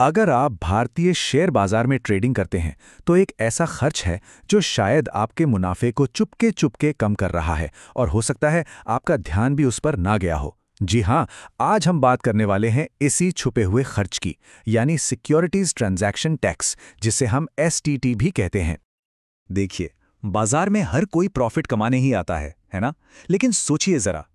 अगर आप भारतीय शेयर बाजार में ट्रेडिंग करते हैं तो एक ऐसा खर्च है जो शायद आपके मुनाफे को चुपके चुपके कम कर रहा है और हो सकता है आपका ध्यान भी उस पर ना गया हो। जी हाँ, आज हम बात करने वाले हैं इसी छुपे हुए खर्च की, यानी सिक्योरिटीज ट्रांजैक्शन टैक्स, जिसे हम एसटीटी भी कहते हैं। देखिए, बाजार में हर कोई प्रॉफिट कमाने ही आता है ना? लेकिन सोचिए जरा,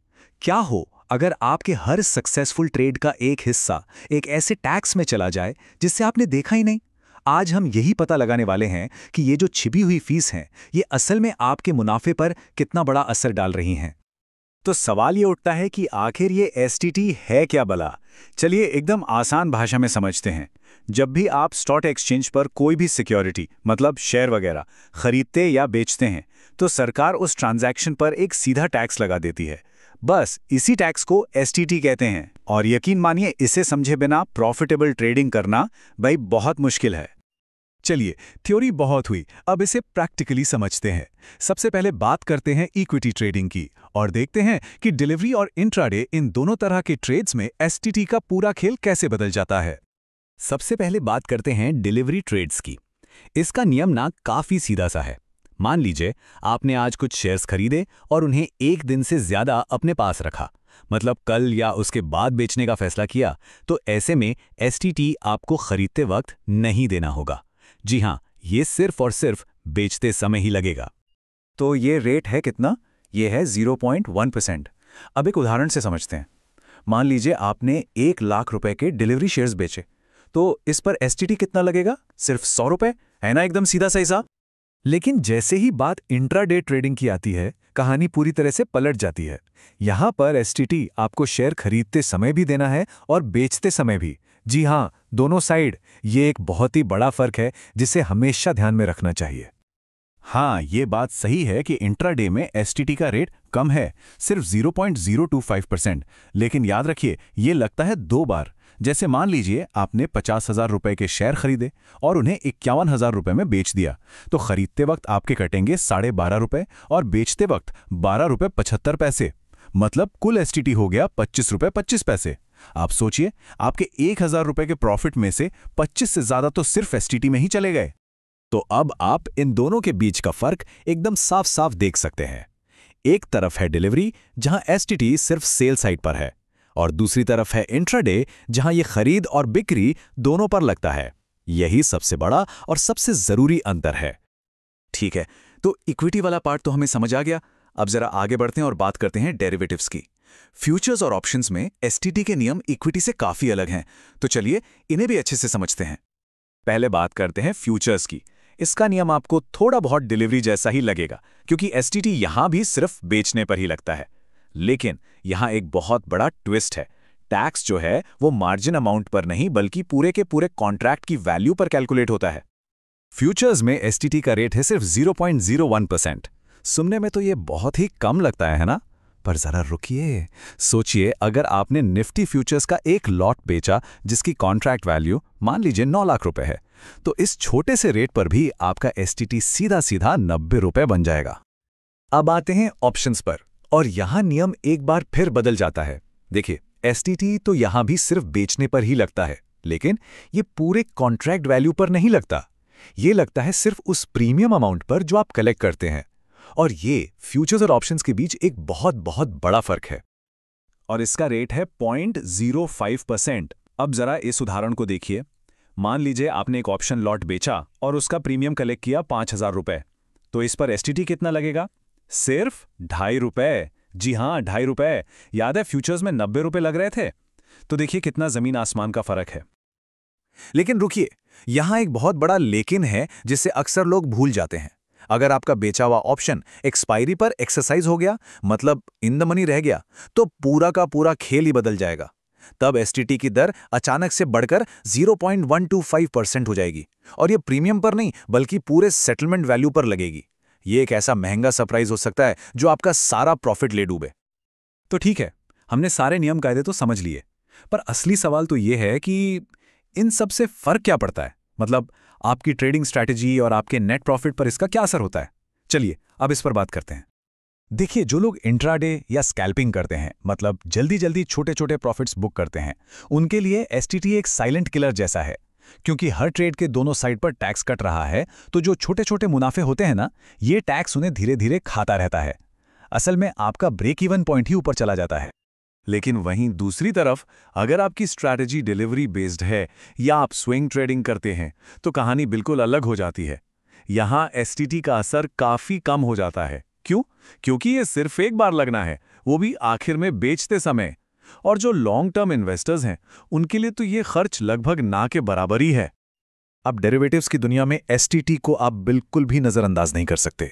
क्या हो अगर आपके हर सक्सेसफुल ट्रेड का एक हिस्सा एक ऐसे टैक्स में चला जाए जिससे आपने देखा ही नहीं। आज हम यही पता लगाने वाले हैं कि ये जो छिपी हुई फीस हैं, ये असल में आपके मुनाफे पर कितना बड़ा असर डाल रही हैं। तो सवाल ये उठता है कि आखिर ये एसटीटी है क्या भला? चलिए एकदम आसान भाषा में समझते हैं। जब भी आप स्टॉक एक्सचेंज पर कोई भी सिक्योरिटी मतलब शेयर वगैरह खरीदते या बेचते हैं, तो सरकार उस ट्रांजैक्शन पर एक सीधा टैक्स लगा देती है। बस इसी टैक्स को एसटीटी कहते हैं और यकीन मानिए, इसे समझे बिना प्रॉफिटेबल ट्रेडिंग करना भाई बहुत मुश्किल है। चलिए, थ्योरी बहुत हुई, अब इसे प्रैक्टिकली समझते हैं। सबसे पहले बात करते हैं इक्विटी ट्रेडिंग की और देखते हैं कि डिलीवरी और इंट्राडे, इन दोनों तरह के ट्रेड्स में एसटीटी का पूरा खेल कैसे बदल जाता है। सबसे पहले बात करते हैं डिलीवरी ट्रेड्स की। इसका नियम ना काफी सीधा सा है। मान लीजिए आपने आज कुछ शेयर्स खरीदे और उन्हें एक दिन से ज्यादा अपने पास रखा, मतलब कल या उसके बाद बेचने का फैसला किया, तो ऐसे में एसटीटी आपको खरीदते वक्त नहीं देना होगा। जी हां, ये सिर्फ और सिर्फ बेचते समय ही लगेगा। तो ये रेट है कितना? ये है 0.1%। अब एक उदाहरण से समझते हैं। मान लीजिए आपने 1 लाख रुपए के डिलीवरी शेयर्स बेचे, तो इस पर एसटीटी कितना लगेगा? सिर्फ 100 रुपए, है ना? एकदम सीधा सा हिसाब। लेकिन जैसे ही बात इंट्राडे ट्रेडिंग की आती है, कहानी पूरी तरह से पलट जाती है। यहां पर एसटीटी आपको शेयर खरीदते समय भी देना है और बेचते समय भी। जी हां, दोनों साइड। ये एक बहुत ही बड़ा फर्क है जिसे हमेशा ध्यान में रखना चाहिए। हाँ, ये बात सही है कि इंट्राडे में एसटीटी का रेट कम है, सिर्फ 0.025%। लेकिन याद रखिए, ये लगता है 2 बार। जैसे मान लीजिए आपने 50,000 रुपए के शेयर खरीदे और उन्हें 51,000 रुपए में बेच दिया, तो खरीदते वक्त आपके कटेंगे 12.5 रुपए और बेचते वक्त 12 रुपए 75 पैसे। मतलब कुल एसटीटी हो गया 25 रुपए 25 पैसे। आप सोचिए, आपके 1,000 रुपए के प्रॉफिट में से 25 से ज्यादा तो सिर्फ एसटीटी में ही चले गए। तो अब आप इन दोनों के बीच का फर्क एकदम साफ साफ देख सकते हैं। एक तरफ है डिलीवरी, जहां एसटीटी सिर्फ सेल साइड पर है, और दूसरी तरफ है इंट्राडे, जहां ये खरीद और बिक्री दोनों पर लगता है। यही सबसे बड़ा और सबसे जरूरी अंतर है। ठीक है, तो इक्विटी वाला पार्ट तो हमें समझ आ गया। अब जरा आगे बढ़ते हैं और बात करते हैं डेरिवेटिव्स की। फ्यूचर्स और ऑप्शंस में एसटीटी के नियम इक्विटी से काफी अलग हैं, तो चलिए इन्हें भी अच्छे से समझते हैं। पहले बात करते हैं फ्यूचर्स की। इसका नियम आपको थोड़ा बहुत डिलीवरी जैसा ही लगेगा, क्योंकि एसटीटी यहां भी सिर्फ बेचने पर ही लगता है। लेकिन यहां एक बहुत बड़ा ट्विस्ट है। टैक्स जो है वो मार्जिन अमाउंट पर नहीं, बल्कि पूरे के पूरे कॉन्ट्रैक्ट की वैल्यू पर कैलकुलेट होता है। फ्यूचर्स में एसटीटी का रेट है सिर्फ 0.01%। सुनने में तो ये बहुत ही कम लगता है ना? पर जरा रुकिए, सोचिए, अगर आपने निफ्टी फ्यूचर्स का एक लॉट बेचा जिसकी कॉन्ट्रैक्ट वैल्यू मान लीजिए 9 लाख रुपए है, तो इस छोटे से रेट पर भी आपका एसटीटी सीधा सीधा 90 रुपए बन जाएगा। अब आते हैं ऑप्शंस पर, और यहां नियम एक बार फिर बदल जाता है। देखिए, एसटीटी तो यहां भी सिर्फ बेचने पर ही लगता है, लेकिन ये पूरे कॉन्ट्रैक्ट वैल्यू पर नहीं लगता। ये लगता है सिर्फ उस प्रीमियम अमाउंट पर जो आप कलेक्ट करते हैं। और ये फ्यूचर्स और ऑप्शंस के बीच एक बहुत बहुत बड़ा फर्क है, और इसका रेट है 0.05%। अब जरा इस उदाहरण को देखिए। मान लीजिए आपने एक ऑप्शन लॉट बेचा और उसका प्रीमियम कलेक्ट किया 5,000 रुपए, तो इस पर एसटीटी कितना लगेगा? सिर्फ 2.5 रुपए। जी हां, 2.5 रुपए। याद है फ्यूचर्स में 90 रुपए लग रहे थे? तो देखिए कितना जमीन आसमान का फर्क है। लेकिन रुकिए, यहां एक बहुत बड़ा लेकिन है जिसे अक्सर लोग भूल जाते हैं। अगर आपका बेचा हुआ ऑप्शन एक्सपायरी पर एक्सरसाइज हो गया, मतलब इन द मनी रह गया, तो पूरा का पूरा खेल ही बदल जाएगा। तब एसटीटी की दर अचानक से बढ़कर 0.125% हो जाएगी, और ये प्रीमियम पर नहीं बल्कि पूरे सेटलमेंट वैल्यू पर लगेगी। ये एक ऐसा महंगा सरप्राइज हो सकता है जो आपका सारा प्रॉफिट ले डूबे। तो ठीक है, हमने सारे नियम कायदे तो समझ लिए, पर असली सवाल तो ये है कि इन सब से फर्क क्या पड़ता है? मतलब आपकी ट्रेडिंग स्ट्रैटेजी और आपके नेट प्रॉफिट पर इसका क्या असर होता है? चलिए अब इस पर बात करते हैं। देखिए, जो लोग इंट्राडे या स्कैल्पिंग करते हैं, मतलब जल्दी जल्दी छोटे छोटे प्रॉफिट्स बुक करते हैं, उनके लिए एसटीटी एक साइलेंट किलर जैसा है। क्योंकि हर ट्रेड के दोनों साइड पर टैक्स कट रहा है, तो जो छोटे छोटे मुनाफे होते हैं ना, ये टैक्स उन्हें धीरे धीरे खाता रहता है। असल में आपका ब्रेक इवन पॉइंट ही ऊपर चला जाता है। लेकिन वहीं दूसरी तरफ अगर आपकी स्ट्रैटेजी डिलीवरी बेस्ड है या आप स्विंग ट्रेडिंग करते हैं, तो कहानी बिल्कुल अलग हो जाती है। यहाँ एसटीटी का असर काफी कम हो जाता है। क्यों? क्योंकि ये सिर्फ एक बार लगना है, वो भी आखिर में बेचते समय। और जो लॉन्ग टर्म इन्वेस्टर्स हैं, उनके लिए तो ये खर्च लगभग ना के बराबर ही है। अब डेरिवेटिव्स की दुनिया में एसटीटी को आप बिल्कुल भी नजरअंदाज नहीं कर सकते।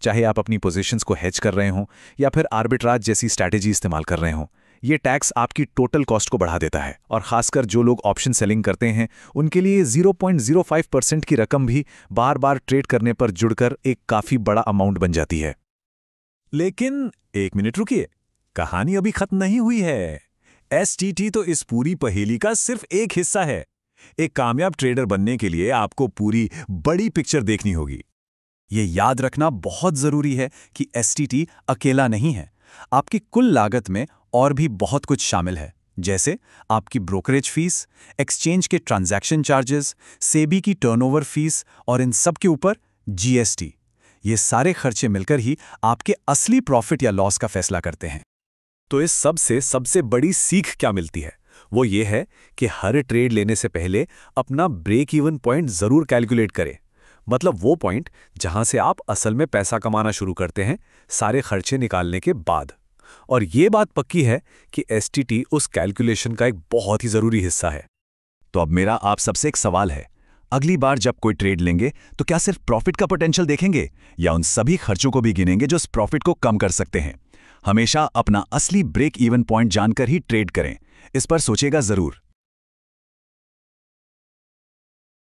चाहे आप अपनी पोजीशंस को हेज कर रहे हों या फिर आर्बिट्राज जैसी स्ट्रैटेजी इस्तेमाल कर रहे हों, ये टैक्स आपकी टोटल कॉस्ट को बढ़ा देता है। और खासकर जो लोग ऑप्शन सेलिंग करते हैं, उनके लिए 0.05% की रकम भी बार बार ट्रेड करने पर जुड़कर एक काफी बड़ा अमाउंट बन जाती है। लेकिन एक मिनट रुकिए, कहानी अभी खत्म नहीं हुई है। एसटीटी तो इस पूरी पहेली का सिर्फ एक हिस्सा है। एक कामयाब ट्रेडर बनने के लिए आपको पूरी बड़ी पिक्चर देखनी होगी। ये याद रखना बहुत जरूरी है कि एसटीटी अकेला नहीं है। आपकी कुल लागत में और भी बहुत कुछ शामिल है, जैसे आपकी ब्रोकरेज फीस, एक्सचेंज के ट्रांजैक्शन चार्जेस, सेबी की टर्नओवर फीस और इन सब के ऊपर जीएसटी। ये सारे खर्चे मिलकर ही आपके असली प्रॉफिट या लॉस का फैसला करते हैं। तो इस सब से सबसे बड़ी सीख क्या मिलती है? वो ये है कि हर ट्रेड लेने से पहले अपना ब्रेक इवन पॉइंट जरूर कैलकुलेट करें। मतलब वो पॉइंट जहां से आप असल में पैसा कमाना शुरू करते हैं, सारे खर्चे निकालने के बाद। और ये बात पक्की है कि एसटीटी उस कैलकुलेशन का एक बहुत ही जरूरी हिस्सा है। तो अब मेरा आप सबसे एक सवाल है, अगली बार जब कोई ट्रेड लेंगे तो क्या सिर्फ प्रॉफिट का पोटेंशियल देखेंगे या उन सभी खर्चों को भी गिनेंगे जो इस प्रॉफिट को कम कर सकते हैं? हमेशा अपना असली ब्रेक इवन पॉइंट जानकर ही ट्रेड करें। इस पर सोचेगा जरूर।